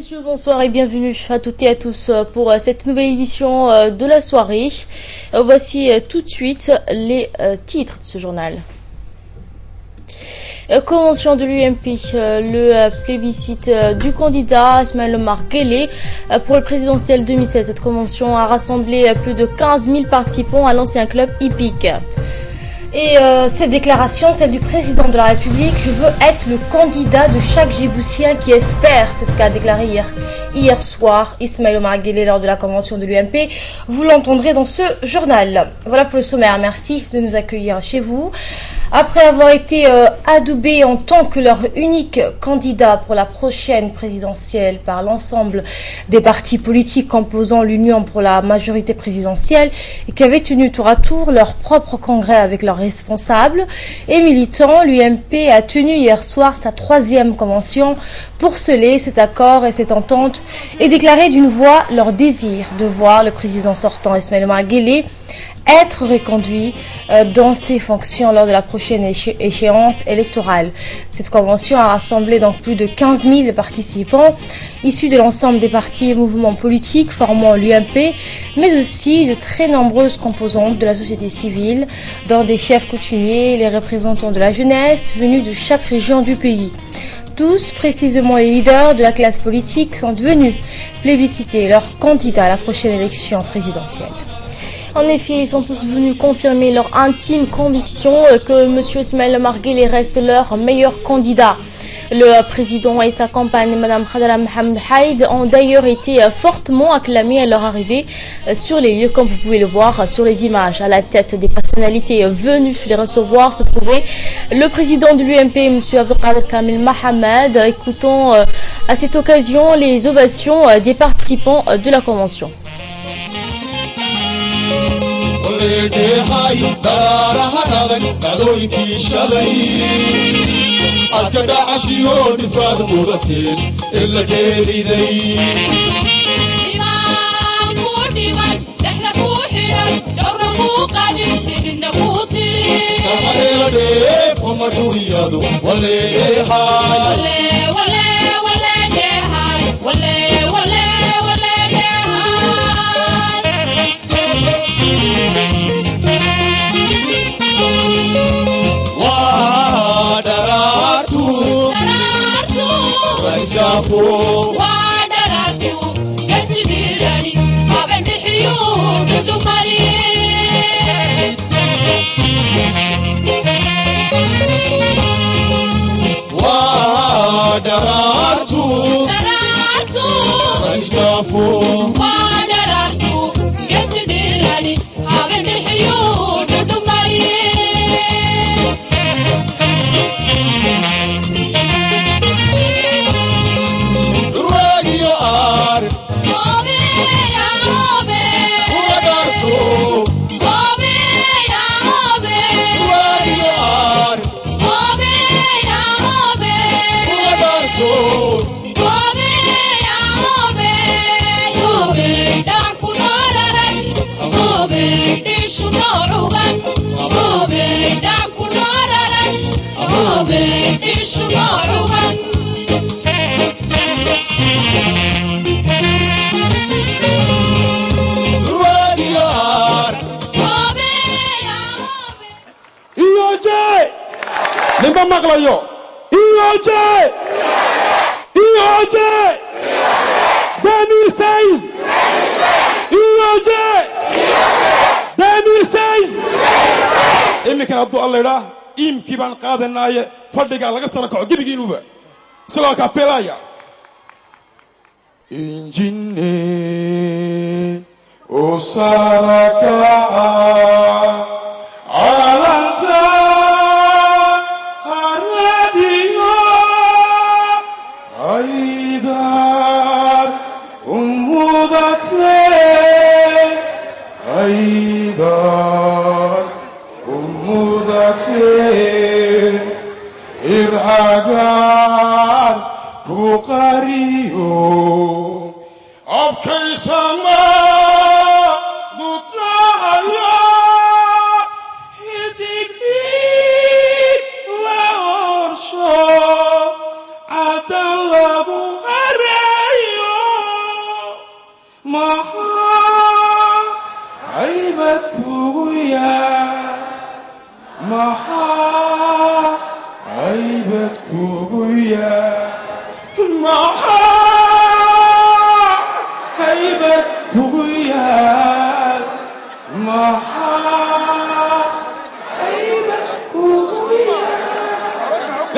messieurs, bonsoir et bienvenue à toutes et à tous pour cette nouvelle édition de la soirée. Voici tout de suite les titres de ce journal. Convention de l'UMP, le plébiscite du candidat Ismaël Omar Guelleh pour le présidentiel 2016. Cette convention a rassemblé plus de 15 000 participants à l'ancien club hippique. Et cette déclaration, celle du président de la République, je veux être le candidat de chaque Djiboutien qui espère, c'est ce qu'a déclaré hier soir Ismaël Omar Guelleh lors de la convention de l'UMP. Vous l'entendrez dans ce journal. Voilà pour le sommaire, merci de nous accueillir chez vous. Après avoir été adoubés en tant que leur unique candidat pour la prochaine présidentielle par l'ensemble des partis politiques composant l'Union pour la majorité présidentielle et qui avaient tenu tour à tour leur propre congrès avec leurs responsables et militants, l'UMP a tenu hier soir sa 3e convention pour sceller cet accord et cette entente et déclarer d'une voix leur désir de voir le président sortant Ismaël Omar Guelleh être reconduit dans ses fonctions lors de la prochaine échéance électorale. Cette convention a rassemblé donc plus de 15 000 participants issus de l'ensemble des partis et mouvements politiques formant l'UMP, mais aussi de très nombreuses composantes de la société civile, dont des chefs coutumiers, les représentants de la jeunesse venus de chaque région du pays. Tous, précisément les leaders de la classe politique, sont venus plébisciter leur candidat à la prochaine élection présidentielle. En effet, ils sont tous venus confirmer leur intime conviction que M. Ismaël Omar Guelleh reste leur meilleur candidat. Le président et sa compagne, Mme Khadra Mohamed Haïd, ont d'ailleurs été fortement acclamés à leur arrivée sur les lieux, comme vous pouvez le voir sur les images. À la tête des personnalités venues les recevoir se trouvait le président de l'UMP, M. Abdelkader Kamil Mohamed. Écoutons à cette occasion les ovations des participants de la convention. Wadaratu kasibirani abendihiyu dudumari wadaratu kasafu wadaratu kasibirani abendihiyu dudumari Maglayo, IOJ, 2016, IOJ, 2016. إمك عبد الله لا إم كيبان قادة ناية فردك على قصة كأو جيبي جنوبة سلا كابيلايا إنجيني أسرك Atalabu haray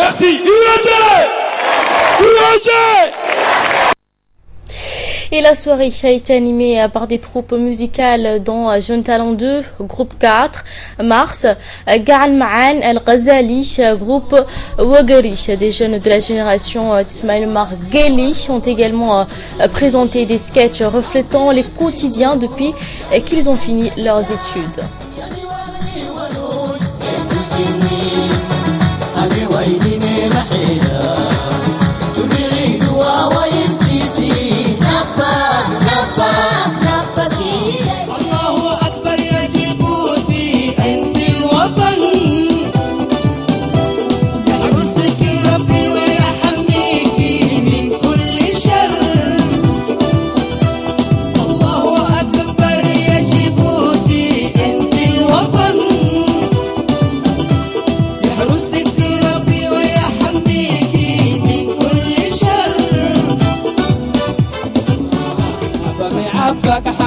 Merci. Et la soirée a été animée par des troupes musicales dont Jeune Talent 2, groupe 4, Mars, Gaan Ma'an, El Ghazali, groupe Wagari. Des jeunes de la génération d'Ismaël Margueli ont également présenté des sketchs reflétant les quotidiens depuis qu'ils ont fini leurs études.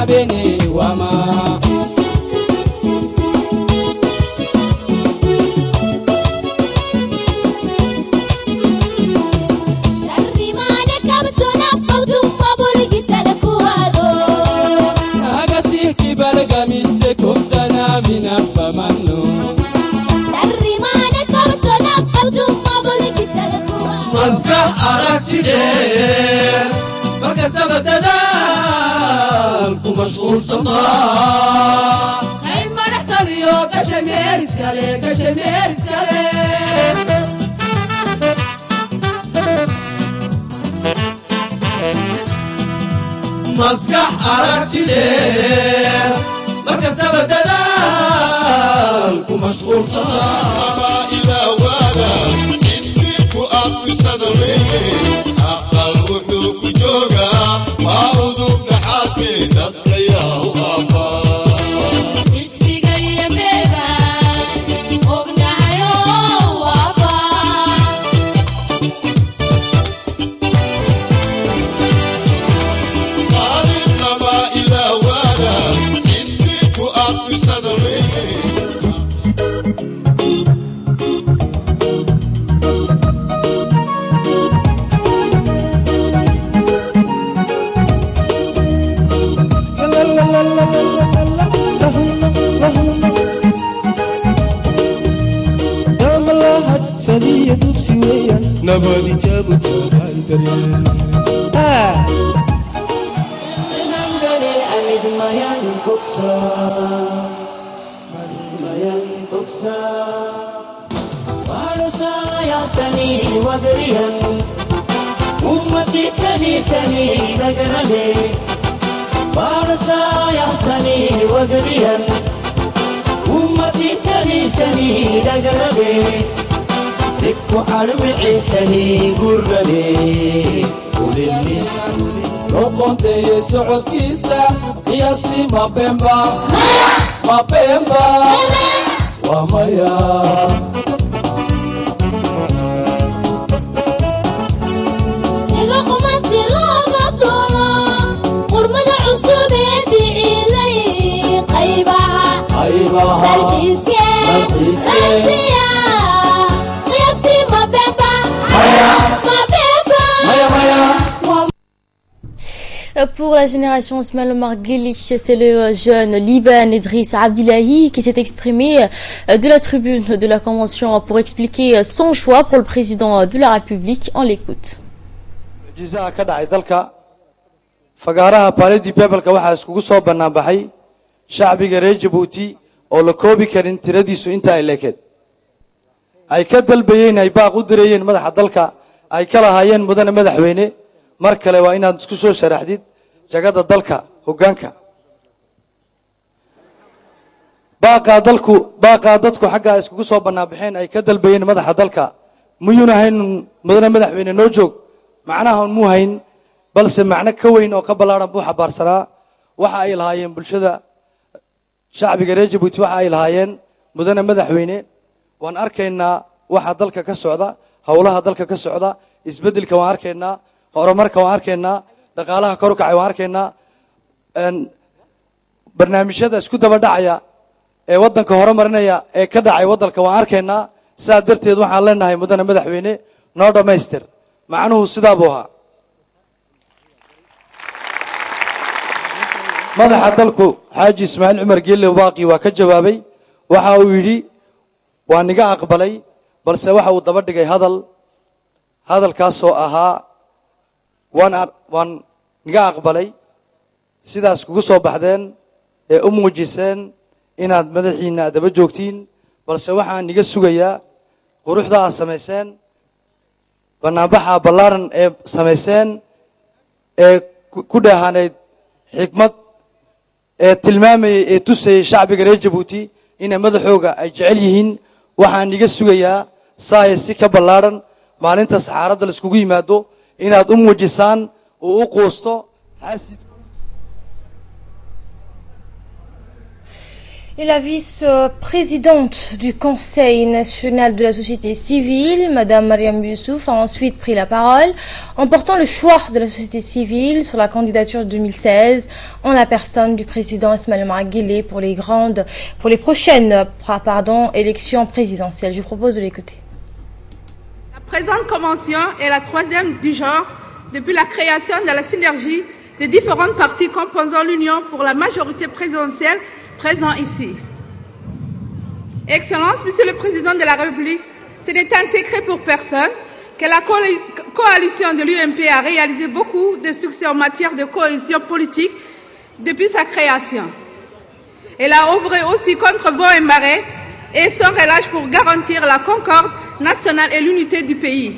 حبيني وما مشغول صداع هاي ما نحصل يوم كشمير اسكالي كشمير اسكالي مسكح أراكي ليه مركز تبدال ومشغول صداع ما إلى ولا اسمك وأنت صدري أقل وحوك جوغا وأعوذ بحاكي سدية دوكسي ويان نبادي جابت هاي دريان نانغالي أمد ميان بوكسا مالي ميان بوكسا وارسا يعتني وقريان أمتي تني تني بقرالي وارسا يعتني وقريان أمتي تني تني بقرالي تكو عربعي تاني قربي قولي لو كنت يسعود كيسا قياستي ما بيمبا ومايا إذا قمت لغة طولا قرمد عصوبي في عيلي قيبها تلحيسكي راسيا Pour la génération Ismaël Omar Guelleh, c'est le jeune Liban Idriss Abdillahi qui s'est exprimé de la tribune de la Convention pour expliquer son choix pour le président de la République. On l'écoute. fagaaraha Palais Peebalka waxa iskugu soo banaanbaxay shacbiga reer Djibouti oo la koobi karin tiradiisu inta ay leekeed ay ka dalbayeen ay baaq u direeyeen madaxa dalka ay kala hayeen mudane madaxweyne mar kale waa inaad isku soo sharaxdid jagada dalka hoggaanka baaqa dadku xagga iskugu soo banaanbaxeen ay ka dalbayeen madaxa dalka muyuna hayn mudane madaxweyne noo joog macnaha muu hayn balse macna ka weyn oo ka balaaran buu xabaarsanaa waxa ay lahaayeen bulshada shacbiga reer Djibouti waxa ay lahaayeen mudane madaxweyne waan arkaynaa waxa dalka ka socda hawlaha dalka ka socda isbedelka waan arkaynaa horumarka waan arkaynaa dhaqaalaha kor u kacay waan arkaynaa barnaamijyada isku daba dhacaya ee wadanka horumarinaya ee ka dhacay wadanka waan arkaynaa sidaa darteed waxaan leenahay mudane madaxweyne noo dhammaystir macnuhu sidaa buu ahaa madaxa dalku xaaji ismaaciil cumar geelle baaqi waa ka jawaabay waxa uu yidhi waa niga aqbalay balse waxa uu daba dhigay hadalkaasoo ahaa waan niga aqbalay sidaas kugu soo baxdeen ee u muujiseen inaad madaxiina daba joogtiin balse waxaan niga sugayaa quruxda aad samayseen banaanbaxa ballaaran ee samayseen ee ku dheehanayd xikmad ee tilmaamayay ee tusayay shacbiga reer jabuuti inay madaxooga ay jecel yihiin waxaan niga sugayaa saaya si ka ballaaran maalinta saxaaradda la iskugu yimaado inaad u muujisaan oo u quusto xasid Et la vice-présidente du Conseil national de la société civile, Madame Mariam Youssouf, a ensuite pris la parole en portant le choix de la société civile sur la candidature 2016 en la personne du président Ismaël Omar Guelleh pour les prochaines élections présidentielles. Je vous propose de l'écouter. La présente convention est la troisième du genre depuis la création de la synergie des différentes partis composant l'Union pour la majorité présidentielle présent ici. Excellence, Monsieur le Président de la République, ce n'est un secret pour personne que la coalition de l'UMP a réalisé beaucoup de succès en matière de cohésion politique depuis sa création. Elle a œuvré aussi contre vents et marées et sans relâche pour garantir la concorde nationale et l'unité du pays.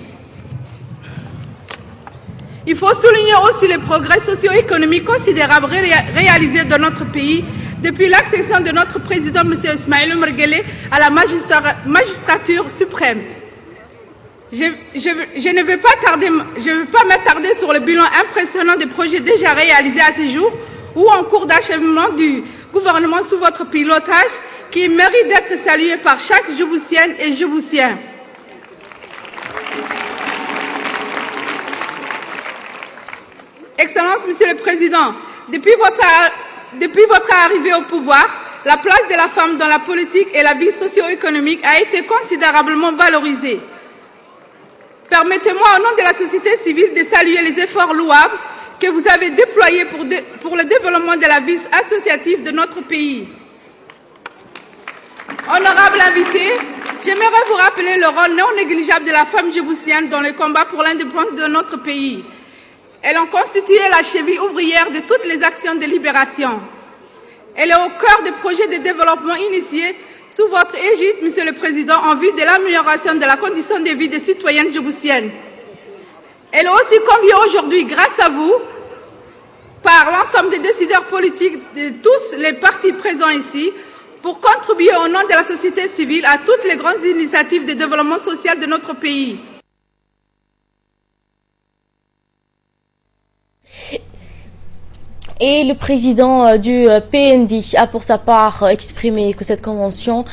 Il faut souligner aussi les progrès socio-économiques considérables réalisés dans notre pays depuis l'accession de notre président, M. Ismaël Omar Guelleh, à la magistrature suprême. Je ne vais pas m'attarder sur le bilan impressionnant des projets déjà réalisés à ce jour ou en cours d'achèvement du gouvernement sous votre pilotage qui mérite d'être salué par chaque Djiboutienne et Djiboutien. Excellence, Monsieur le Président, depuis votre arrivée au pouvoir, la place de la femme dans la politique et la vie socio-économique a été considérablement valorisée. Permettez-moi, au nom de la société civile, de saluer les efforts louables que vous avez déployés pour le développement de la vie associative de notre pays. Honorable invité, j'aimerais vous rappeler le rôle non négligeable de la femme djiboutienne dans le combat pour l'indépendance de notre pays. Elles ont constitué la cheville ouvrière de toutes les actions de libération. Elle est au cœur des projets de développement initiés sous votre égide, Monsieur le Président, en vue de l'amélioration de la condition de vie des citoyennes djiboutiennes. Elle est aussi conviée aujourd'hui, grâce à vous, par l'ensemble des décideurs politiques de tous les partis présents ici, pour contribuer au nom de la société civile à toutes les grandes initiatives de développement social de notre pays. Et le président du PND a pour sa part exprimé que cette convention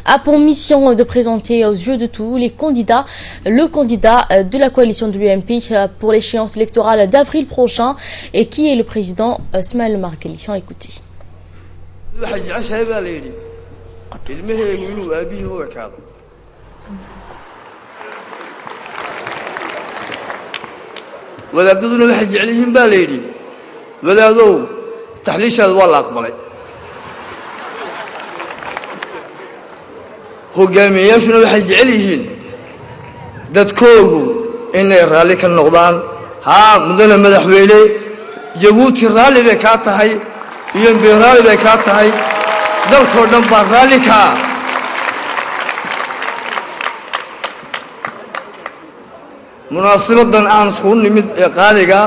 a pour mission de présenter aux yeux de tous les candidats, le candidat de la coalition de l'UMP pour l'échéance électorale d'avril prochain et qui est le président Ismaël Omar Guelleh. Écoutez. wadaadou taxliishaada waa la aqbalay hogaamiyayaashuna waxay jecel yihiin dadkoogu inay raalli ka noqdaan haa mudane madaxweyne jabuuti raalli bay kaa tahay UMP raalli bay kaa tahay dalkoo dhan baa raalli kaa munaasabadan aan isku nimid ee qaaliga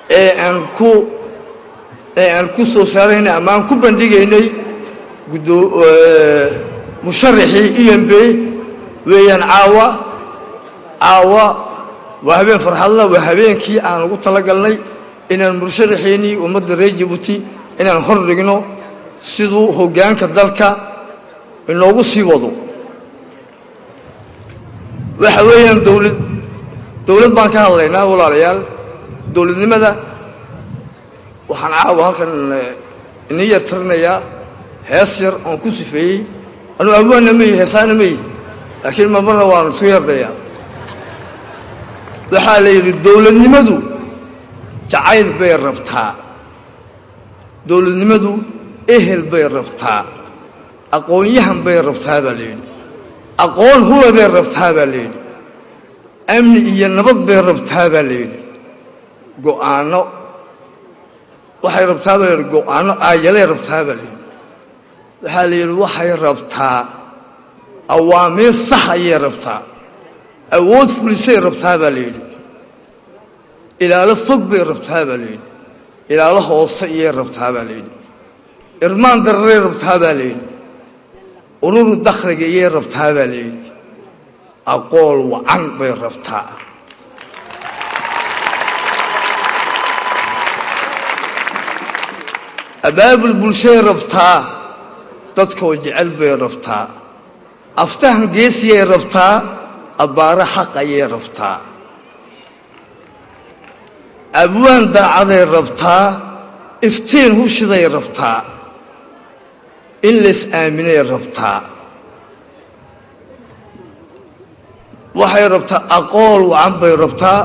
aan ku soo saaraynay ama aan ku bandhigaynay musharaxii UMP weeyaan caawa waa habeen farxadla waa habeenkii aan ugu talagalnay inaan musharaxiinii ummadda reer Djibouti inaan hor dhigno siduu hoggaanka dalka inoogu sii wado waxa weeyaan dawlad baan ka hadlaynaa walaalayaal dawladnimada waxaan caawa halkan inii yartarinayaa hees yar oon ku sifeeyey anuu awaana ma yihi heesaana ma yihi laakiin marna waan isku yardayaa waxaa la yidhi dowladnimadu jacayl bay rabtaa dowladnimadu ehel bay rabtaa aqoon-yahan bay rabtaa baa la yidhi aqoon hula bay rabtaa baa la yidhi amni iyo nabad bay rabtaa baa la yidhi go'aano waxay rabtaa baa la yidhi go'aano aayalay rabtaa baa la yidhi waxaa la yidhi waxay rabtaa awaamiir sax ayay rabtaa awood fulisay rabtaa baa la yidhi ilaalo fog bay rabtaa baa la yidhi ilaalo hoose iyay rabtaa baa la yidhi irmaan dararay rabtaa baa la yidhi ururu dakhliga iyay rabtaa baa la yidhi aqool wacan bay rabtaa abaabul bulshay rabtaa dadkoo jecel bay rabtaa aftahan geesiyay rabtaa abbaaro xaq ayay rabtaa abwaan daacaday rabtaa iftiin hushiday rabtaa in lays aaminay rabtaa waxay rabtaa aqool wacan bay rabtaa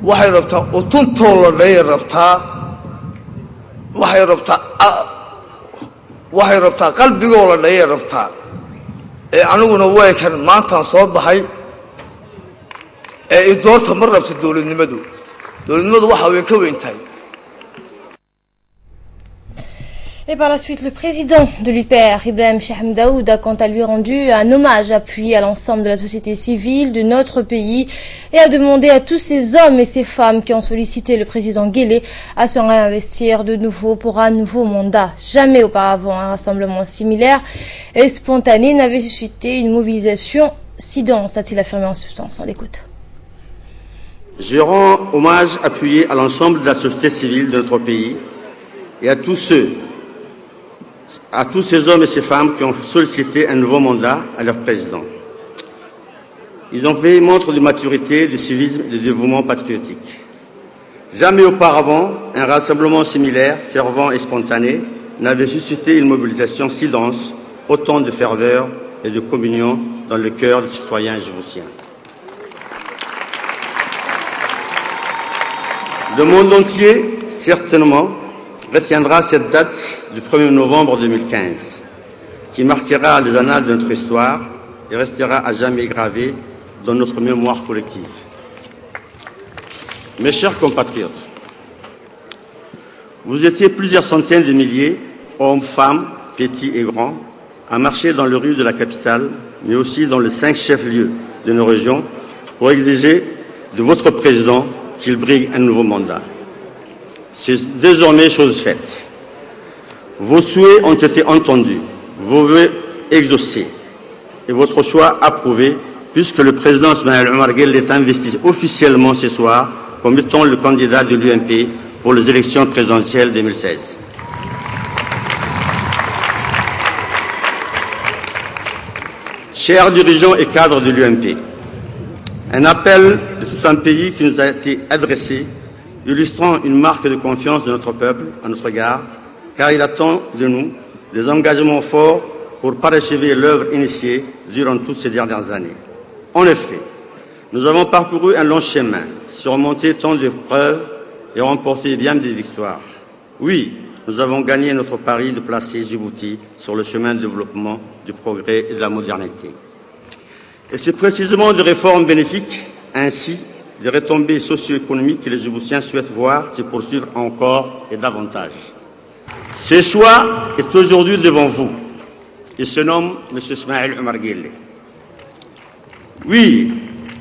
waxay rabtaa utuntoo la dhayay rabtaa waxay rabtaa qalbigoo la dhayay rabtaa ee aniguna way kan maantaan soo baxay ee idoorta ma rabta dowladnimadu waxa way ka weyn tahay. Et par la suite, le président de l'UPR, Ibrahim Chaham Daoud, a quant à lui rendu un hommage appuyé à l'ensemble de la société civile de notre pays et a demandé à tous ces hommes et ces femmes qui ont sollicité le président Guelleh à se réinvestir de nouveau pour un nouveau mandat. Jamais auparavant un rassemblement similaire et spontané n'avait suscité une mobilisation si dense, a-t-il affirmé en substance. On l'écoute. Je rends hommage appuyé à l'ensemble de la société civile de notre pays et à tous ces hommes et ces femmes qui ont sollicité un nouveau mandat à leur président. Ils ont fait montre de maturité, de civisme et de dévouement patriotique. Jamais auparavant, un rassemblement similaire, fervent et spontané, n'avait suscité une mobilisation si dense, autant de ferveur et de communion dans le cœur des citoyens djiboutiens. Le monde entier, certainement, retiendra cette date du 1er novembre 2015, qui marquera les annales de notre histoire et restera à jamais gravée dans notre mémoire collective. Mes chers compatriotes, vous étiez plusieurs centaines de milliers, hommes, femmes, petits et grands, à marcher dans les rues de la capitale, mais aussi dans les 5 chefs-lieux de nos régions, pour exiger de votre président qu'il brigue un nouveau mandat. C'est désormais chose faite. Vos souhaits ont été entendus, vos vœux exaucés et votre choix approuvé, puisque le président Ismaël Omar Guelleh est investi officiellement ce soir comme étant le candidat de l'UMP pour les élections présidentielles 2016. Chers dirigeants et cadres de l'UMP, un appel de tout un pays qui nous a été adressé, illustrant une marque de confiance de notre peuple à notre égard, car il attend de nous des engagements forts pour parachever l'œuvre initiée durant toutes ces dernières années. En effet, nous avons parcouru un long chemin, surmonté tant d'épreuves et remporté bien des victoires. Oui, nous avons gagné notre pari de placer Djibouti sur le chemin de développement, du progrès et de la modernité. Et c'est précisément des réformes bénéfiques, ainsi des retombées socio-économiques que les Djiboutiens souhaitent voir se poursuivre encore et davantage. Ce choix est aujourd'hui devant vous. Il se nomme M. Ismaël Omar Guelleh. Oui,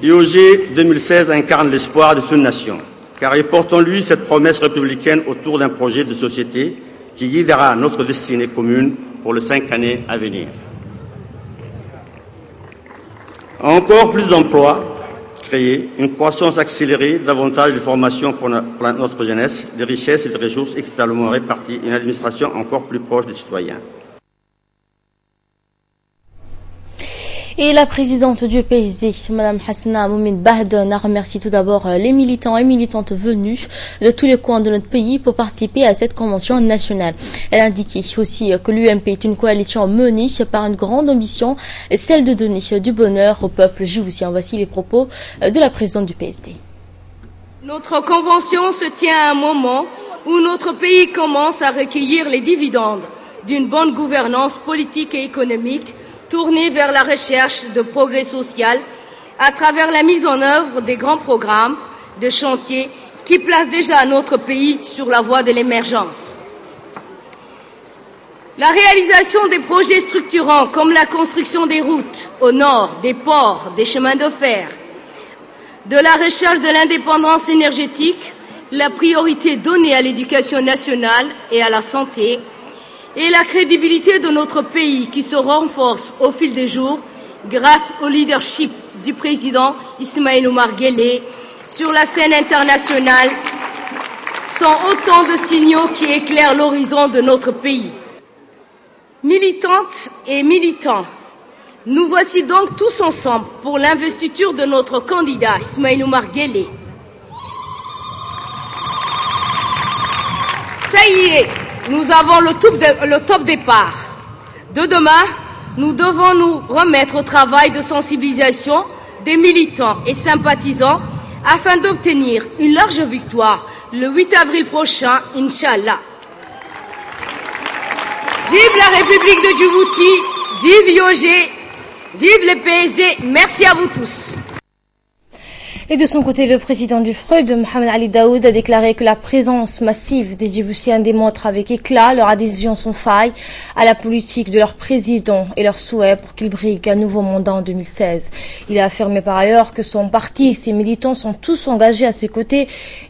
IOG 2016 incarne l'espoir de toute nation, car il porte en lui cette promesse républicaine autour d'un projet de société qui guidera notre destinée commune pour les 5 années à venir. Encore plus d'emplois créés, une croissance accélérée, davantage de formations pour notre jeunesse, des richesses et des ressources équitablement réparties, une administration encore plus proche des citoyens. Et la présidente du PSD, Mme Hassana Mohamed Bahden, a remercié tout d'abord les militants et militantes venus de tous les coins de notre pays pour participer à cette convention nationale. Elle a indiqué aussi que l'UMP est une coalition menée par une grande ambition, celle de donner du bonheur au peuple djiboutien. Voici les propos de la présidente du PSD. Notre convention se tient à un moment où notre pays commence à recueillir les dividendes d'une bonne gouvernance politique et économique tournée vers la recherche de progrès social à travers la mise en œuvre des grands programmes de chantier qui placent déjà notre pays sur la voie de l'émergence. La réalisation des projets structurants comme la construction des routes au nord, des ports, des chemins de fer, de la recherche de l'indépendance énergétique, la priorité donnée à l'éducation nationale et à la santé, et la crédibilité de notre pays qui se renforce au fil des jours grâce au leadership du président Ismaël Omar Guelleh sur la scène internationale sont autant de signaux qui éclairent l'horizon de notre pays. Militantes et militants, nous voici donc tous ensemble pour l'investiture de notre candidat Ismaël Omar Guelleh. Ça y est, nous avons le top départ. De demain, nous devons nous remettre au travail de sensibilisation des militants et sympathisants afin d'obtenir une large victoire le 8 avril prochain, Inch'Allah. Vive la République de Djibouti, vive IOG, vive le PSD, merci à vous tous. Et de son côté, le président du FREUD, Mohamed Ali Daoud, a déclaré que la présence massive des Djiboutiens démontre avec éclat leur adhésion sans faille à la politique de leur président et leur souhait pour qu'il brigue un nouveau mandat en 2016. Il a affirmé par ailleurs que son parti et ses militants sont tous engagés à ses côtés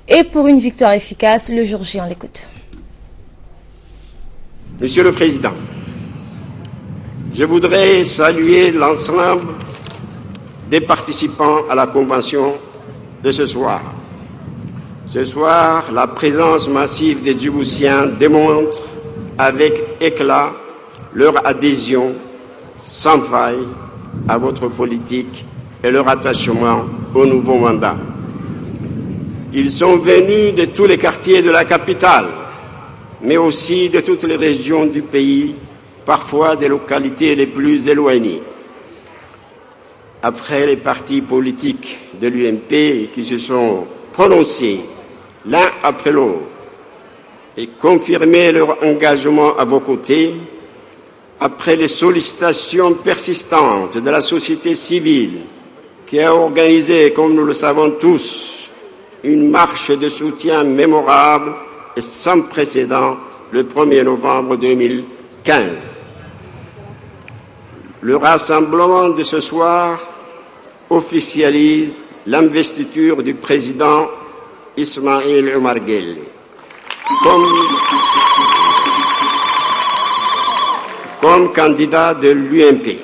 et pour une victoire efficace. Le jour J, on l'écoute. Monsieur le Président, je voudrais saluer l'ensemble des participants à la convention de ce soir. Ce soir, la présence massive des Djiboutiens démontre avec éclat leur adhésion sans faille à votre politique et leur attachement au nouveau mandat. Ils sont venus de tous les quartiers de la capitale, mais aussi de toutes les régions du pays, parfois des localités les plus éloignées. Après les partis politiques de l'UMP qui se sont prononcés l'un après l'autre et confirmé leur engagement à vos côtés, après les sollicitations persistantes de la société civile qui a organisé, comme nous le savons tous, une marche de soutien mémorable et sans précédent le 1er novembre 2015. Le rassemblement de ce soir officialise l'investiture du président Ismaël Omar Guelleh comme candidat de l'UMP.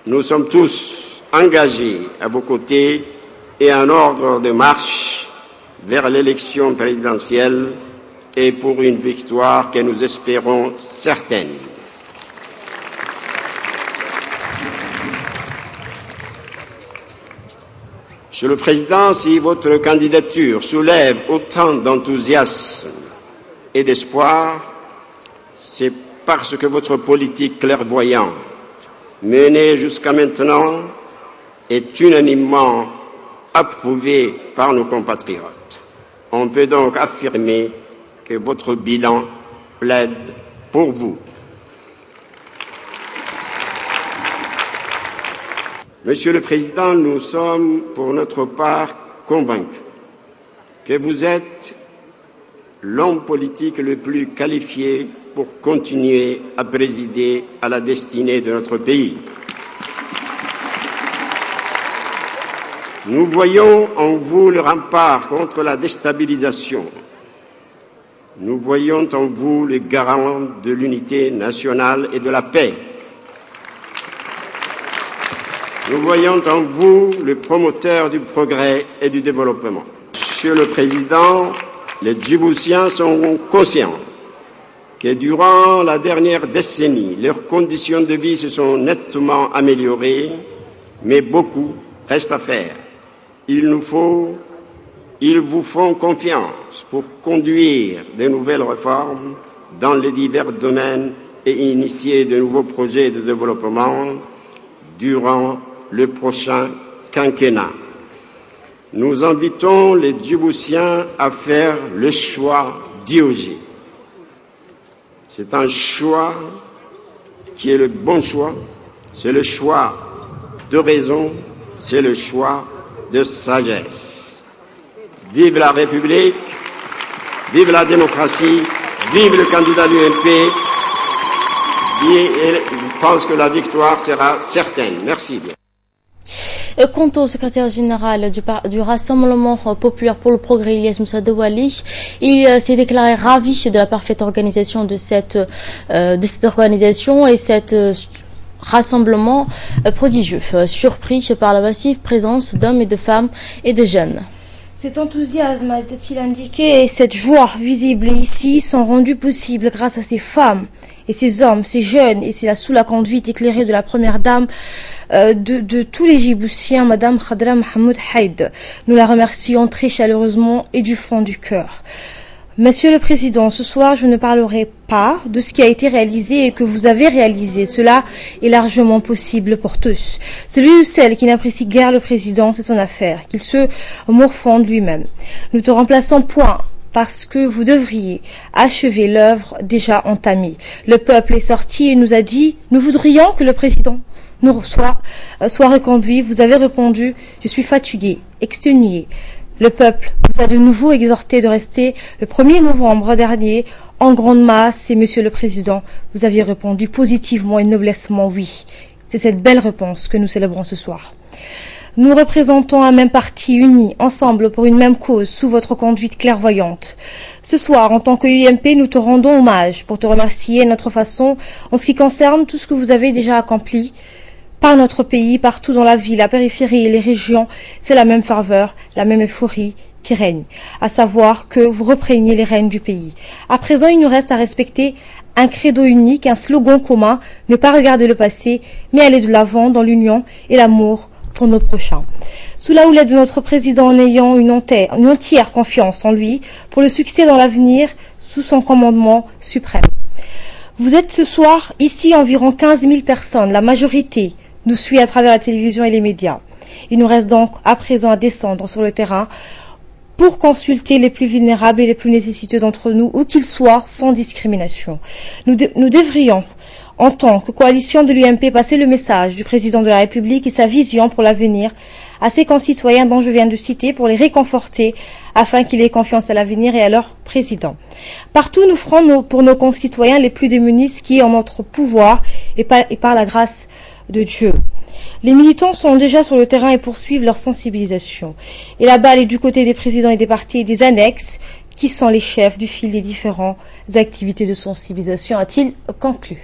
Nous sommes tous engagés à vos côtés et en ordre de marche vers l'élection présidentielle et pour une victoire que nous espérons certaine. Monsieur le Président, si votre candidature soulève autant d'enthousiasme et d'espoir, c'est parce que votre politique clairvoyante, menée jusqu'à maintenant, est unanimement approuvée par nos compatriotes. On peut donc affirmer que votre bilan plaide pour vous. Monsieur le Président, nous sommes pour notre part convaincus que vous êtes l'homme politique le plus qualifié pour continuer à présider à la destinée de notre pays. Nous voyons en vous le rempart contre la déstabilisation. Nous voyons en vous le garant de l'unité nationale et de la paix. Nous voyons en vous le promoteur du progrès et du développement. Monsieur le Président, les Djiboutiens sont conscients que durant la dernière décennie, leurs conditions de vie se sont nettement améliorées, mais beaucoup reste à faire. Ils vous font confiance pour conduire de nouvelles réformes dans les divers domaines et initier de nouveaux projets de développement durant le prochain quinquennat. Nous invitons les Djiboutiens à faire le choix d'IOG. C'est un choix qui est le bon choix, c'est le choix de raison, c'est le choix de sagesse. Vive la République, vive la démocratie, vive le candidat de l'UMP. Je pense que la victoire sera certaine. Merci bien. Quant au secrétaire général du Rassemblement populaire pour le progrès, Ilyas Moussa Douali, il s'est déclaré ravi de la parfaite organisation de cette organisation et cet rassemblement prodigieux, surpris par la massive présence d'hommes et de femmes et de jeunes. Cet enthousiasme, a-t-il indiqué, et cette joie visible ici sont rendus possibles grâce à ces femmes et ces hommes, ces jeunes, et c'est sous la conduite éclairée de la première dame de tous les Djiboutiens, Madame Khadra Mohamed Haïd. Nous la remercions très chaleureusement et du fond du cœur. Monsieur le Président, ce soir, je ne parlerai pas de ce qui a été réalisé et que vous avez réalisé. Cela est largement possible pour tous. Celui ou celle qui n'apprécie guère le Président, c'est son affaire, qu'il se morfonde lui-même. Nous te remplaçons point parce que vous devriez achever l'œuvre déjà entamée. Le peuple est sorti et nous a dit, nous voudrions que le Président nous soit reconduit. Vous avez répondu, je suis fatigué, exténué. Le peuple vous a de nouveau exhorté de rester le 1er novembre dernier en grande masse et Monsieur le Président, vous aviez répondu positivement et noblessement oui. C'est cette belle réponse que nous célébrons ce soir. Nous représentons un même parti uni, ensemble pour une même cause, sous votre conduite clairvoyante. Ce soir, en tant que UMP, nous te rendons hommage pour te remercier à notre façon en ce qui concerne tout ce que vous avez déjà accompli par notre pays, partout dans la ville, la périphérie et les régions, c'est la même ferveur, la même euphorie qui règne, à savoir que vous repreniez les rênes du pays. À présent, il nous reste à respecter un credo unique, un slogan commun, ne pas regarder le passé, mais aller de l'avant dans l'union et l'amour pour nos prochains. Sous la houlette de notre président, en ayant une entière confiance en lui pour le succès dans l'avenir, sous son commandement suprême. Vous êtes ce soir ici environ 15 000 personnes, la majorité nous suit à travers la télévision et les médias. Il nous reste donc à présent à descendre sur le terrain pour consulter les plus vulnérables et les plus nécessiteux d'entre nous, où qu'ils soient, sans discrimination. Nous devrions, en tant que coalition de l'UMP, passer le message du président de la République et sa vision pour l'avenir à ses concitoyens dont je viens de citer pour les réconforter afin qu'ils aient confiance à l'avenir et à leur président. Partout, nous ferons pour nos concitoyens les plus démunis ce qui est en notre pouvoir et par la grâce de Dieu. Les militants sont déjà sur le terrain et poursuivent leur sensibilisation. Et la balle est du côté des présidents et des partis et des annexes qui sont les chefs du fil des différentes activités de sensibilisation, a-t-il conclu.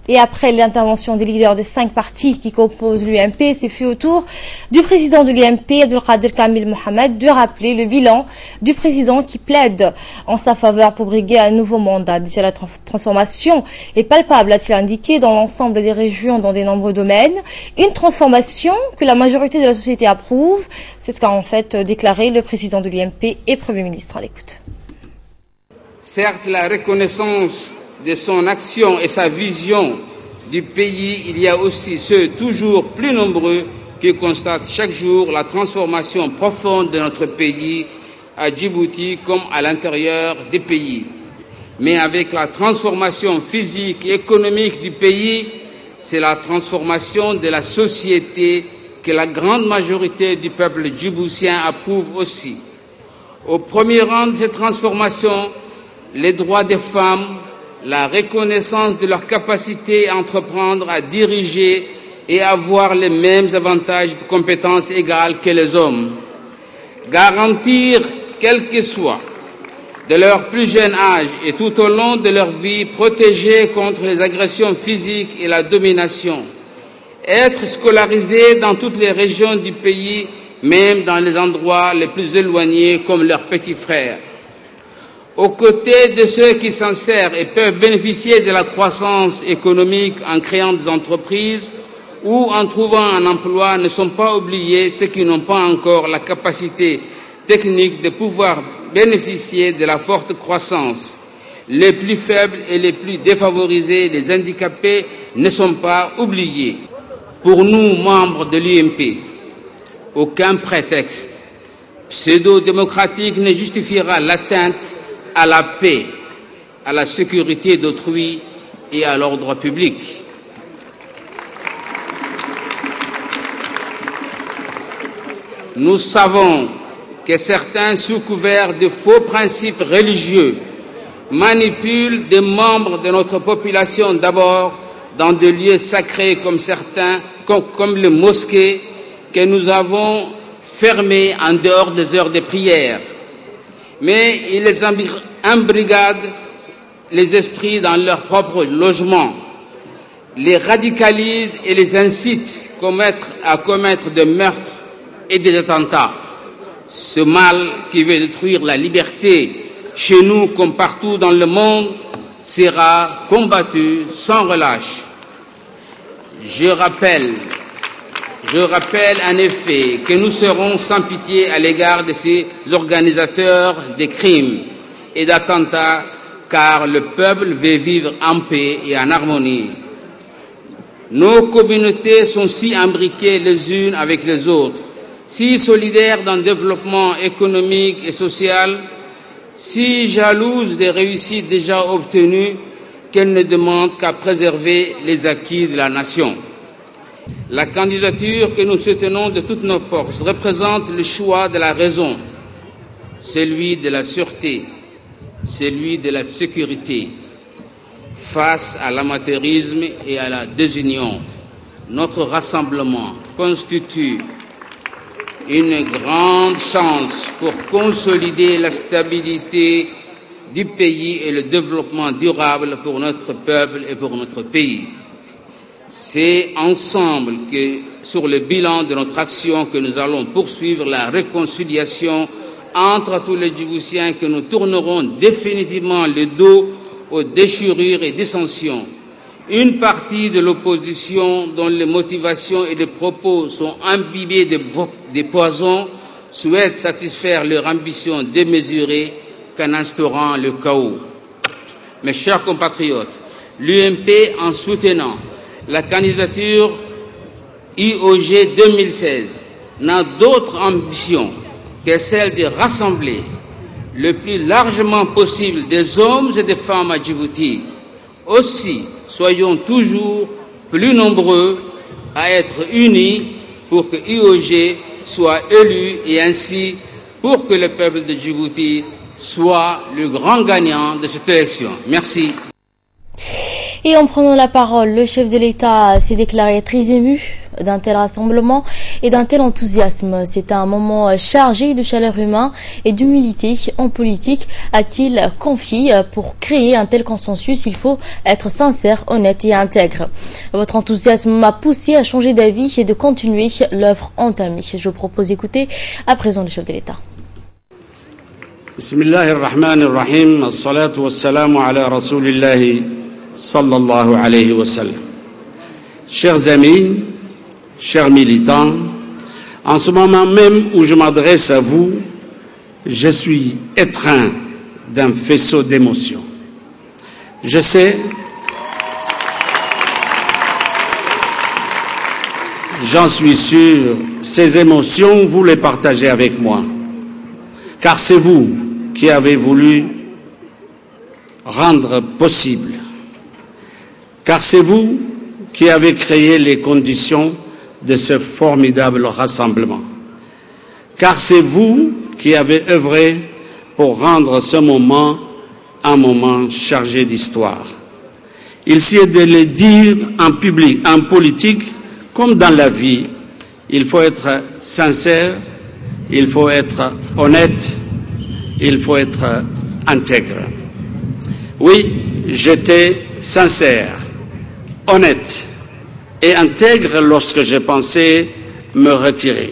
Et après l'intervention des leaders des 5 partis qui composent l'UMP, c'est fait au tour du président de l'UMP, Abdelkader Kamil Mohamed, de rappeler le bilan du président qui plaide en sa faveur pour briguer un nouveau mandat. Déjà, la transformation est palpable, a-t-il indiqué, dans l'ensemble des régions, dans de nombreux domaines. Une transformation que la majorité de la société approuve. C'est ce qu'a en fait déclaré le président de l'UMP et Premier ministre. À l'écoute. Certes, la reconnaissance de son action et sa vision du pays, il y a aussi ceux toujours plus nombreux qui constatent chaque jour la transformation profonde de notre pays à Djibouti comme à l'intérieur des pays. Mais avec la transformation physique et économique du pays, c'est la transformation de la société que la grande majorité du peuple djiboutien approuve aussi. Au premier rang de cette transformation, les droits des femmes, la reconnaissance de leur capacité à entreprendre, à diriger et à avoir les mêmes avantages de compétences égales que les hommes. Garantir, quel que soit, de leur plus jeune âge et tout au long de leur vie, protéger contre les agressions physiques et la domination. Être scolarisés dans toutes les régions du pays, même dans les endroits les plus éloignés comme leurs petits frères. aux côtés de ceux qui s'en servent et peuvent bénéficier de la croissance économique en créant des entreprises ou en trouvant un emploi, ne sont pas oubliés ceux qui n'ont pas encore la capacité technique de pouvoir bénéficier de la forte croissance. Les plus faibles et les plus défavorisés, les handicapés, ne sont pas oubliés. Pour nous, membres de l'UMP, aucun prétexte pseudo-démocratique ne justifiera l'atteinte à la paix, à la sécurité d'autrui et à l'ordre public. Nous savons que certains, sous couvert de faux principes religieux, manipulent des membres de notre population d'abord dans des lieux sacrés comme les mosquées que nous avons fermées en dehors des heures de prière. Mais ils les embrigadent les esprits dans leur propre logement, les radicalisent et les incitent à commettre des meurtres et des attentats. Ce mal qui veut détruire la liberté chez nous comme partout dans le monde sera combattu sans relâche. Je rappelle en effet que nous serons sans pitié à l'égard de ces organisateurs de crimes et d'attentats, car le peuple veut vivre en paix et en harmonie. Nos communautés sont si imbriquées les unes avec les autres, si solidaires dans le développement économique et social, si jalouses des réussites déjà obtenues, qu'elles ne demandent qu'à préserver les acquis de la nation. La candidature que nous soutenons de toutes nos forces représente le choix de la raison, celui de la sûreté, celui de la sécurité, face à l'amateurisme et à la désunion. Notre rassemblement constitue une grande chance pour consolider la stabilité du pays et le développement durable pour notre peuple et pour notre pays. C'est ensemble que, sur le bilan de notre action, que nous allons poursuivre la réconciliation entre tous les Djiboutiens, que nous tournerons définitivement le dos aux déchirures et dissensions. Une partie de l'opposition, dont les motivations et les propos sont imbibés de poison, souhaite satisfaire leur ambition démesurée qu'en instaurant le chaos. Mes chers compatriotes, l'UMP, en soutenant la candidature IOG 2016, n'a d'autre ambition que celle de rassembler le plus largement possible des hommes et des femmes à Djibouti. Aussi, soyons toujours plus nombreux à être unis pour que IOG soit élu et ainsi pour que le peuple de Djibouti soit le grand gagnant de cette élection. Merci. Et en prenant la parole, le chef de l'État s'est déclaré très ému d'un tel rassemblement et d'un tel enthousiasme. C'est un moment chargé de chaleur humaine et d'humilité en politique, a-t-il confié. Pour créer un tel consensus, il faut être sincère, honnête et intègre. Votre enthousiasme m'a poussé à changer d'avis et de continuer l'œuvre entamée. Je propose d'écouter à présent le chef de l'État. Bismillahirrahmanirrahim. As-salatu was-salamu ala rasulillahi sallallahu alayhi wa sallam. Chers amis, chers militants, en ce moment même où je m'adresse à vous, je suis étreint d'un faisceau d'émotions. Je sais, j'en suis sûr, ces émotions, vous les partagez avec moi, car c'est vous qui avez voulu rendre possible, car c'est vous qui avez créé les conditions de ce formidable rassemblement. Car c'est vous qui avez œuvré pour rendre ce moment un moment chargé d'histoire. Il s'agit de le dire en public, en politique, comme dans la vie. Il faut être sincère, il faut être honnête, il faut être intègre. Oui, j'étais sincère, honnête et intègre lorsque j'ai pensé me retirer.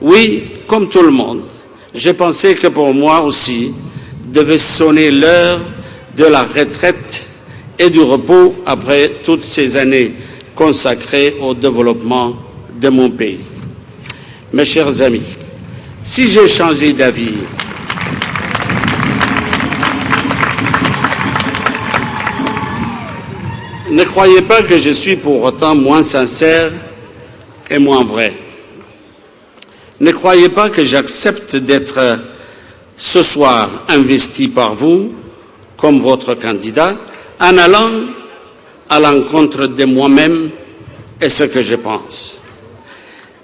Oui, comme tout le monde, j'ai pensé que pour moi aussi, devait sonner l'heure de la retraite et du repos après toutes ces années consacrées au développement de mon pays. Mes chers amis, si j'ai changé d'avis, ne croyez pas que je suis pour autant moins sincère et moins vrai. Ne croyez pas que j'accepte d'être ce soir investi par vous comme votre candidat en allant à l'encontre de moi-même et ce que je pense.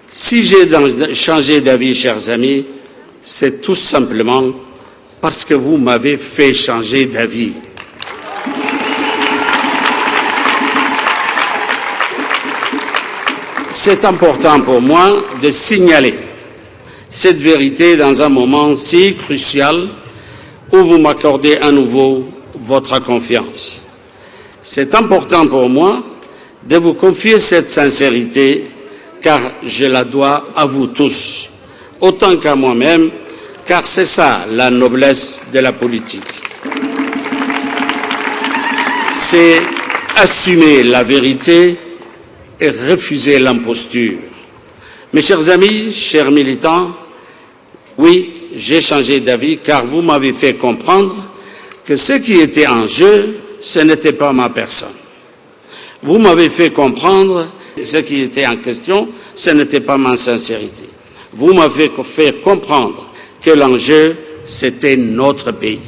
Si j'ai changé d'avis, chers amis, c'est tout simplement parce que vous m'avez fait changer d'avis. C'est important pour moi de signaler cette vérité dans un moment si crucial où vous m'accordez à nouveau votre confiance. C'est important pour moi de vous confier cette sincérité car je la dois à vous tous, autant qu'à moi-même, car c'est ça la noblesse de la politique. C'est assumer la vérité et refuser l'imposture. Mes chers amis, chers militants, oui, j'ai changé d'avis car vous m'avez fait comprendre que ce qui était en jeu, ce n'était pas ma personne. Vous m'avez fait comprendre que ce qui était en question, ce n'était pas ma sincérité. Vous m'avez fait comprendre que l'enjeu, c'était notre pays,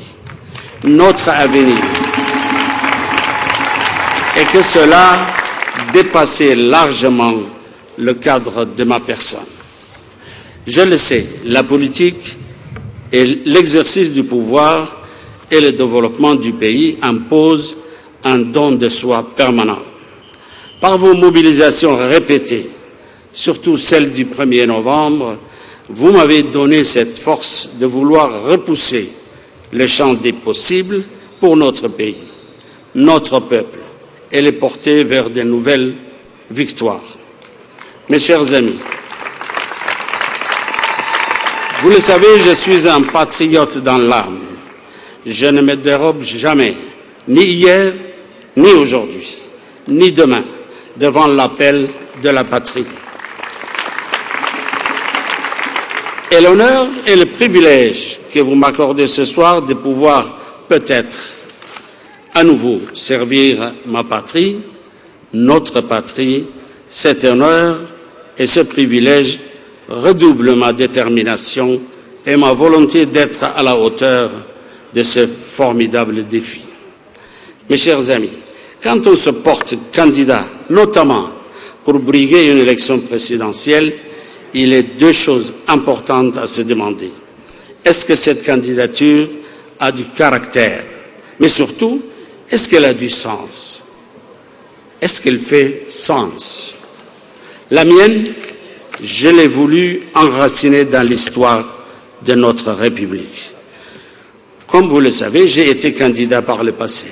notre avenir, et que cela dépassait largement le cadre de ma personne. Je le sais, la politique et l'exercice du pouvoir et le développement du pays imposent un don de soi permanent. Par vos mobilisations répétées, surtout celle du 1er novembre, vous m'avez donné cette force de vouloir repousser le champ des possibles pour notre pays, notre peuple, et les porter vers de nouvelles victoires. Mes chers amis, vous le savez, je suis un patriote dans l'âme. Je ne me dérobe jamais, ni hier, ni aujourd'hui, ni demain, devant l'appel de la patrie. Et l'honneur et le privilège que vous m'accordez ce soir de pouvoir peut-être à nouveau servir ma patrie, notre patrie, cet honneur et ce privilège redoublent ma détermination et ma volonté d'être à la hauteur de ce formidable défi. Mes chers amis, quand on se porte candidat, notamment pour briguer une élection présidentielle, il est deux choses importantes à se demander. Est-ce que cette candidature a du caractère? Mais surtout, est-ce qu'elle a du sens? Est-ce qu'elle fait sens? La mienne, je l'ai voulu enraciner dans l'histoire de notre République. Comme vous le savez, j'ai été candidat par le passé.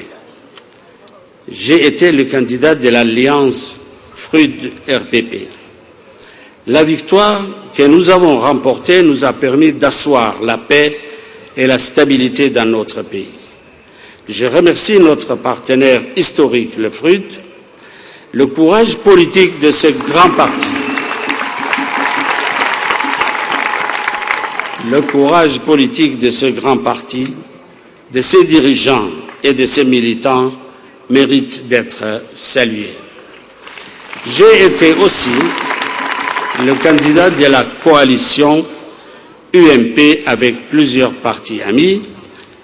J'ai été le candidat de l'Alliance FRUD-RPP. La victoire que nous avons remportée nous a permis d'asseoir la paix et la stabilité dans notre pays. Je remercie notre partenaire historique, le FRUD, le courage politique de ce grand parti. Le courage politique de ce grand parti, de ses dirigeants et de ses militants mérite d'être salué. J'ai été aussi le candidat de la coalition UMP avec plusieurs partis amis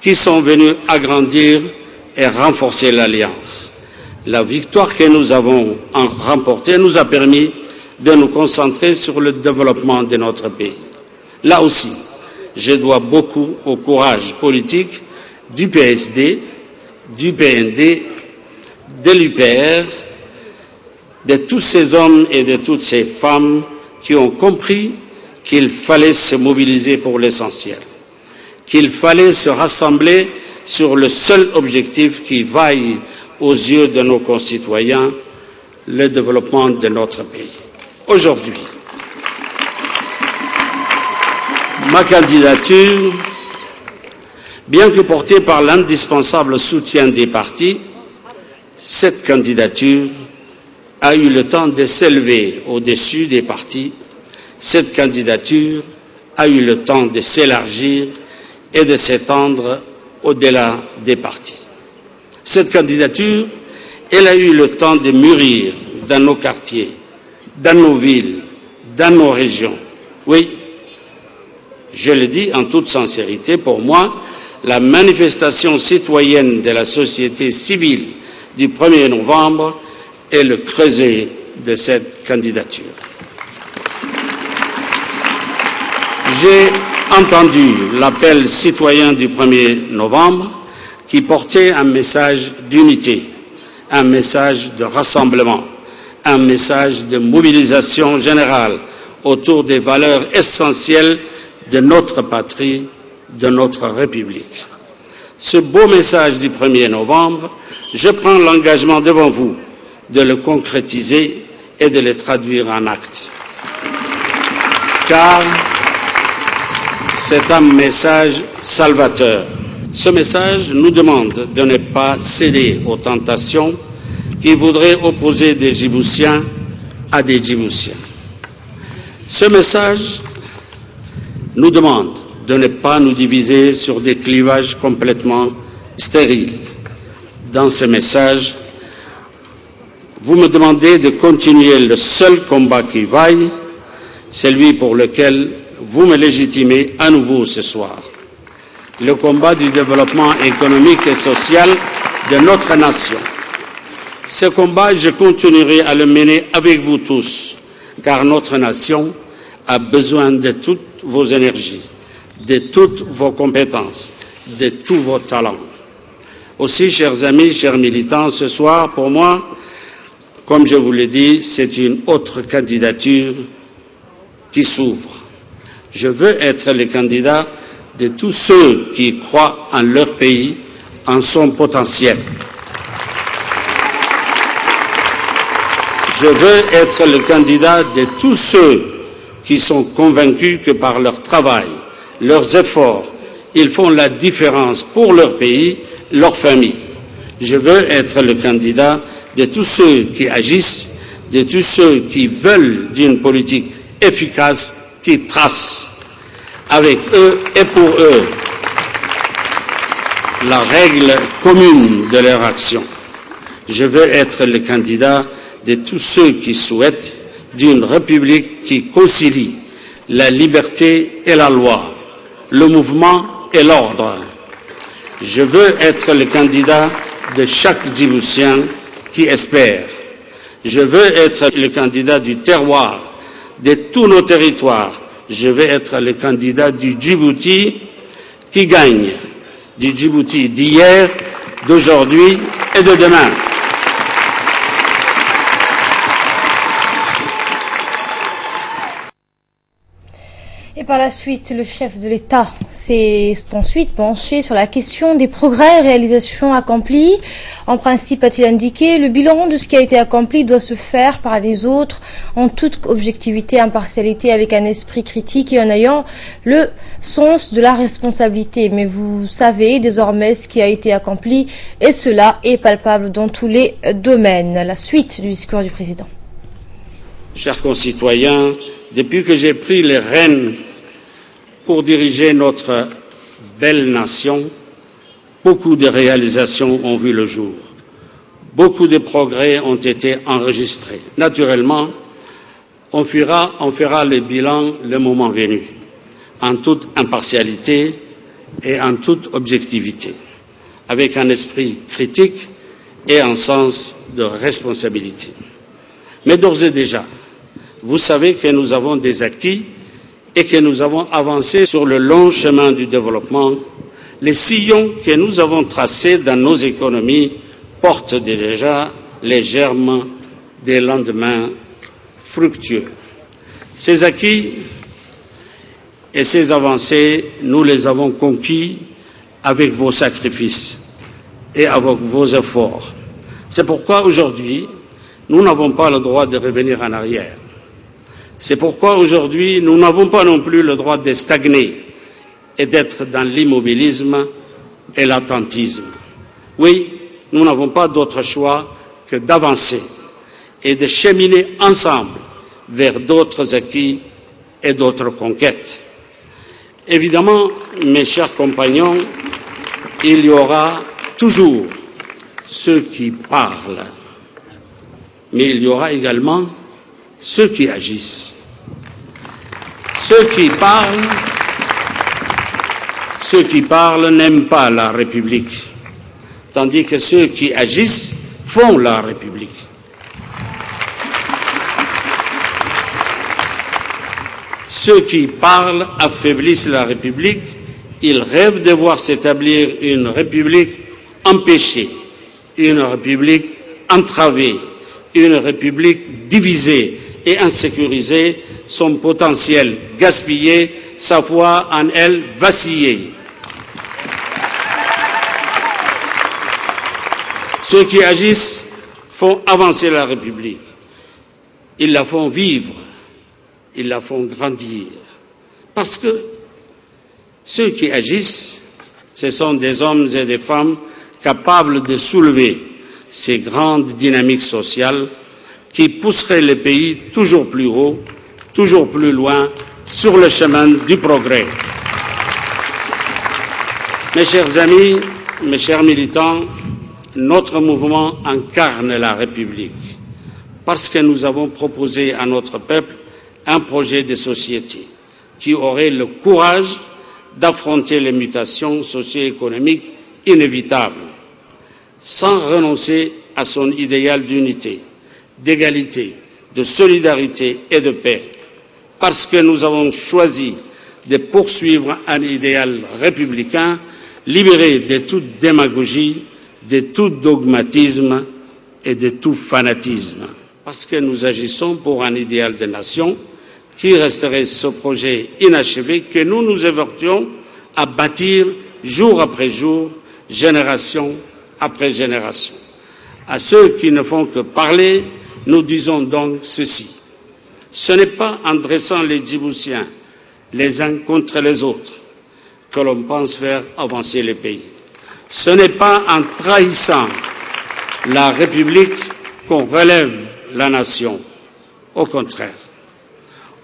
qui sont venus agrandir et renforcer l'alliance. La victoire que nous avons remportée nous a permis de nous concentrer sur le développement de notre pays. Là aussi, je dois beaucoup au courage politique du PSD, du PND, de l'UPR, de tous ces hommes et de toutes ces femmes qui ont compris qu'il fallait se mobiliser pour l'essentiel, qu'il fallait se rassembler sur le seul objectif qui vaille aux yeux de nos concitoyens, le développement de notre pays. Aujourd'hui, ma candidature Bien que portée par l'indispensable soutien des partis, cette candidature a eu le temps de s'élever au-dessus des partis. Cette candidature a eu le temps de s'élargir et de s'étendre au-delà des partis. Cette candidature, elle a eu le temps de mûrir dans nos quartiers, dans nos villes, dans nos régions. Oui, je le dis en toute sincérité, pour moi, la manifestation citoyenne de la société civile du 1er novembre est le creuset de cette candidature. J'ai entendu l'appel citoyen du 1er novembre qui portait un message d'unité, un message de rassemblement, un message de mobilisation générale autour des valeurs essentielles de notre patrie, de notre République. Ce beau message du 1er novembre, je prends l'engagement devant vous de le concrétiser et de le traduire en actes. Car c'est un message salvateur. Ce message nous demande de ne pas céder aux tentations qui voudraient opposer des Djiboutiens à des Djiboutiens. Ce message nous demande de ne pas nous diviser sur des clivages complètement stériles. Dans ce message, vous me demandez de continuer le seul combat qui vaille, celui pour lequel vous me légitimez à nouveau ce soir. Le combat du développement économique et social de notre nation. Ce combat, je continuerai à le mener avec vous tous, car notre nation a besoin de toutes vos énergies, de toutes vos compétences, de tous vos talents. Aussi, chers amis, chers militants, ce soir, pour moi, comme je vous l'ai dit, c'est une autre candidature qui s'ouvre. Je veux être le candidat de tous ceux qui croient en leur pays, en son potentiel. Je veux être le candidat de tous ceux qui sont convaincus que par leur travail, leurs efforts, ils font la différence pour leur pays, leur famille. Je veux être le candidat de tous ceux qui agissent, de tous ceux qui veulent d'une politique efficace qui trace avec eux et pour eux la règle commune de leur action. Je veux être le candidat de tous ceux qui souhaitent d'une République qui concilie la liberté et la loi, le mouvement et l'ordre. Je veux être le candidat de chaque Djiboutien qui espère. Je veux être le candidat du terroir, de tous nos territoires. Je veux être le candidat du Djibouti qui gagne, du Djibouti d'hier, d'aujourd'hui et de demain. Et par la suite, le chef de l'État s'est ensuite penché sur la question des progrès et réalisations accomplies. En principe, a-t-il indiqué, le bilan de ce qui a été accompli doit se faire par les autres en toute objectivité, impartialité, avec un esprit critique et en ayant le sens de la responsabilité. Mais vous savez désormais ce qui a été accompli et cela est palpable dans tous les domaines. La suite du discours du président. Chers concitoyens, depuis que j'ai pris les rênes pour diriger notre belle nation, beaucoup de réalisations ont vu le jour. Beaucoup de progrès ont été enregistrés. Naturellement, on fera le bilan le moment venu, en toute impartialité et en toute objectivité, avec un esprit critique et un sens de responsabilité. Mais d'ores et déjà, vous savez que nous avons des acquis et que nous avons avancé sur le long chemin du développement. Les sillons que nous avons tracés dans nos économies portent déjà les germes des lendemains fructueux. Ces acquis et ces avancées, nous les avons conquis avec vos sacrifices et avec vos efforts. C'est pourquoi aujourd'hui, nous n'avons pas le droit de revenir en arrière. C'est pourquoi aujourd'hui, nous n'avons pas non plus le droit de stagner et d'être dans l'immobilisme et l'attentisme. Oui, nous n'avons pas d'autre choix que d'avancer et de cheminer ensemble vers d'autres acquis et d'autres conquêtes. Évidemment, mes chers compagnons, il y aura toujours ceux qui parlent, mais il y aura également ceux qui agissent. Ceux qui parlent n'aiment pas la République, tandis que ceux qui agissent font la République. Ceux qui parlent affaiblissent la République, ils rêvent de voir s'établir une République empêchée, une République entravée, une République divisée et insécurisée, son potentiel gaspillé, sa foi en elle vacillée. Ceux qui agissent font avancer la République. Ils la font vivre, ils la font grandir. Parce que ceux qui agissent, ce sont des hommes et des femmes capables de soulever ces grandes dynamiques sociales qui pousseraient le pays toujours plus haut, toujours plus loin, sur le chemin du progrès. Mes chers amis, mes chers militants, notre mouvement incarne la République parce que nous avons proposé à notre peuple un projet de société qui aurait le courage d'affronter les mutations socio-économiques inévitables sans renoncer à son idéal d'unité, d'égalité, de solidarité et de paix, parce que nous avons choisi de poursuivre un idéal républicain libéré de toute démagogie, de tout dogmatisme et de tout fanatisme, parce que nous agissons pour un idéal de nation qui resterait ce projet inachevé que nous nous évertuons à bâtir jour après jour, génération après génération. À ceux qui ne font que parler, nous disons donc ceci. Ce n'est pas en dressant les Djiboutiens les uns contre les autres que l'on pense faire avancer le pays. Ce n'est pas en trahissant la République qu'on relève la nation. Au contraire,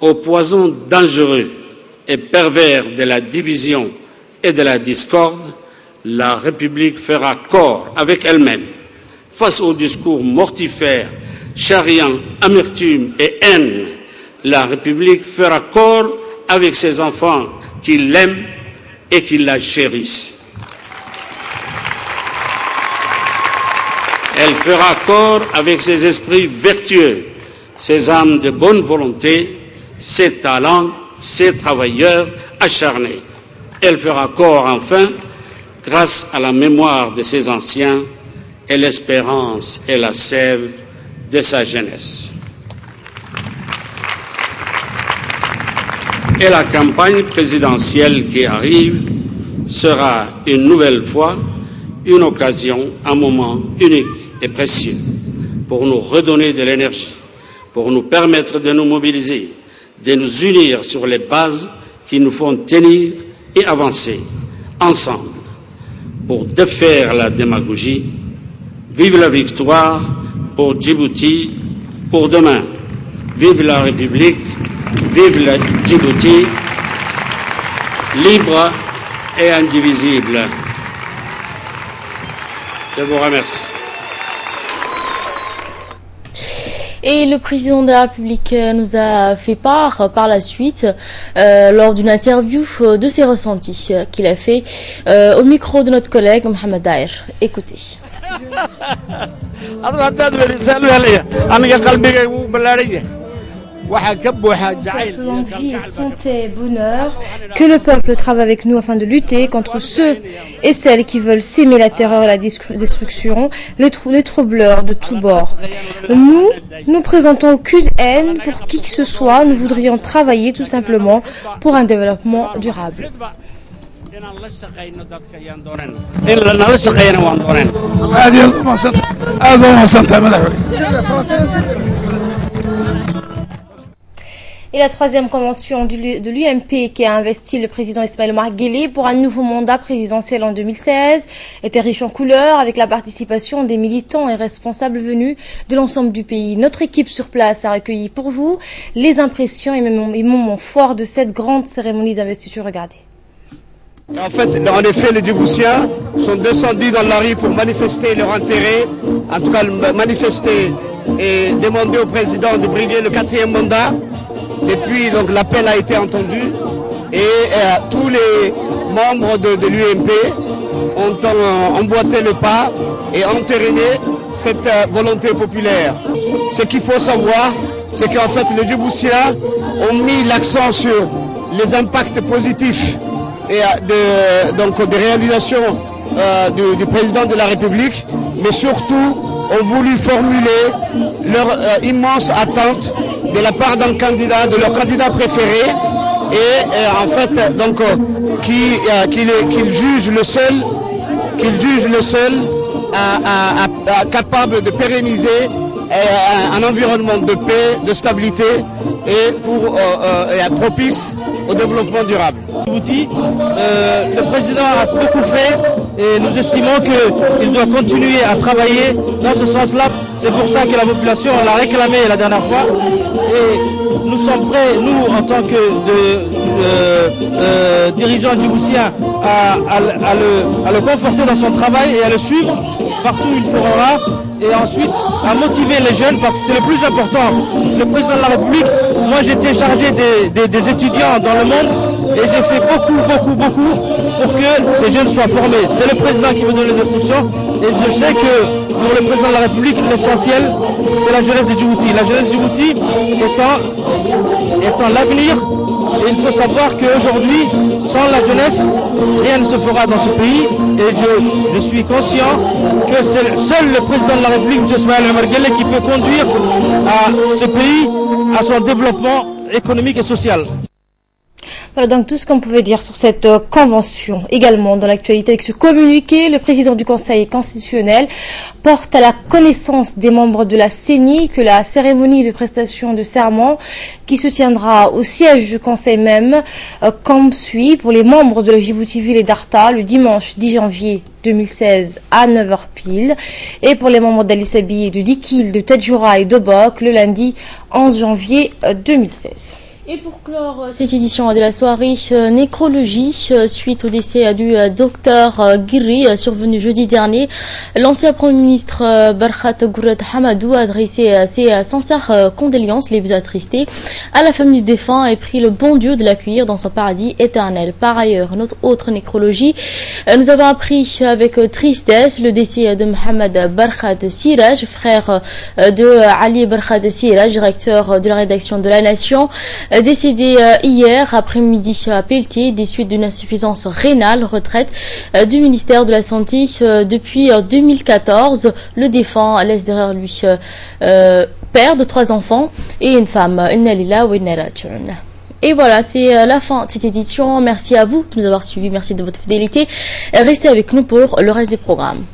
au poison dangereux et pervers de la division et de la discorde, la République fera corps avec elle-même face au discours mortifère, charriant amertume et haine. La République fera corps avec ses enfants qui l'aiment et qui la chérissent. Elle fera corps avec ses esprits vertueux, ses âmes de bonne volonté, ses talents, ses travailleurs acharnés. Elle fera corps enfin grâce à la mémoire de ses anciens et l'espérance et la sève de sa jeunesse. Et la campagne présidentielle qui arrive sera une nouvelle fois une occasion, un moment unique et précieux pour nous redonner de l'énergie, pour nous permettre de nous mobiliser, de nous unir sur les bases qui nous font tenir et avancer ensemble pour défaire la démagogie. Vive la victoire pour Djibouti, pour demain. Vive la République, vive la Djibouti, libre et indivisible. Je vous remercie. Et le président de la République nous a fait part par la suite, lors d'une interview, de ses ressentis qu'il a fait au micro de notre collègue Mohamed Daher. Écoutez. L'envie et santé, bonheur, que le peuple travaille avec nous afin de lutter contre ceux et celles qui veulent s'aimer la terreur et la destruction, les troubleurs de tous bords. Nous ne présentons aucune haine pour qui que ce soit, nous voudrions travailler tout simplement pour un développement durable. Et la troisième convention de l'UMP qui a investi le président Ismaël Omar Guelleh pour un nouveau mandat présidentiel en 2016 était riche en couleurs avec la participation des militants et responsables venus de l'ensemble du pays. Notre équipe sur place a recueilli pour vous les impressions et moments forts de cette grande cérémonie d'investiture. Regardez. En fait, en effet, les Djiboutiens sont descendus dans la rue pour manifester leur intérêt, en tout cas manifester et demander au président de briguer le 4e mandat. Depuis, donc, l'appel a été entendu et tous les membres de l'UMP ont emboîté le pas et entériné cette volonté populaire. Ce qu'il faut savoir, c'est qu'en fait, les Djiboutiens ont mis l'accent sur les impacts positifs et des réalisations du président de la République, mais surtout ont voulu formuler leur immense attente de la part d'un candidat, de leur candidat préféré, et en fait donc qu'il juge le seul capable de pérenniser un environnement de paix, de stabilité et propice au développement durable. Le président a beaucoup fait et nous estimons qu'il doit continuer à travailler dans ce sens-là. C'est pour ça que la population l'a réclamé la dernière fois et nous sommes prêts, nous en tant que dirigeants djiboutiens, à le conforter dans son travail et à le suivre partout où il fera, et ensuite à motiver les jeunes parce que c'est le plus important. Le président de la République, moi j'étais chargé des étudiants dans le monde et j'ai fait beaucoup pour que ces jeunes soient formés. C'est le président qui me donne les instructions et je sais que pour le président de la République, l'essentiel c'est la jeunesse de Djibouti. La jeunesse de Djibouti étant l'avenir. Et il faut savoir qu'aujourd'hui, sans la jeunesse, rien ne se fera dans ce pays. Et je suis conscient que c'est seul le président de la République, M. Ismaël Omar Guelleh, qui peut conduire ce pays à son développement économique et social. Voilà donc tout ce qu'on pouvait dire sur cette convention. Également dans l'actualité avec ce communiqué, le président du Conseil constitutionnel porte à la connaissance des membres de la CENI que la cérémonie de prestation de serment qui se tiendra au siège du Conseil même comme suit pour les membres de la Djibouti-Ville et d'Arta le dimanche 10 janvier 2016 à 9h pile et pour les membres d'Alisabi, de Dikil, de Tadjoura et d'Obok le lundi 11 janvier 2016. Et pour clore cette édition de la soirée nécrologie, suite au décès du docteur Guirri survenu jeudi dernier, l'ancien Premier ministre Barkhat Gouret Hamadou a adressé ses sincères condoléances les plus attristées à la famille du défunt et prie le bon Dieu de l'accueillir dans son paradis éternel. Par ailleurs, notre autre nécrologie, nous avons appris avec tristesse le décès de Mohamed Barkhat Siraj, frère de Ali Barkhat Siraj, directeur de la rédaction de La Nation, décédé hier après-midi à Pelletier des suites d'une insuffisance rénale, retraite du ministère de la Santé depuis 2014. Le défunt laisse derrière lui père de 3 enfants et une femme. Et voilà, c'est la fin de cette édition. Merci à vous de nous avoir suivis, merci de votre fidélité. Restez avec nous pour le reste du programme.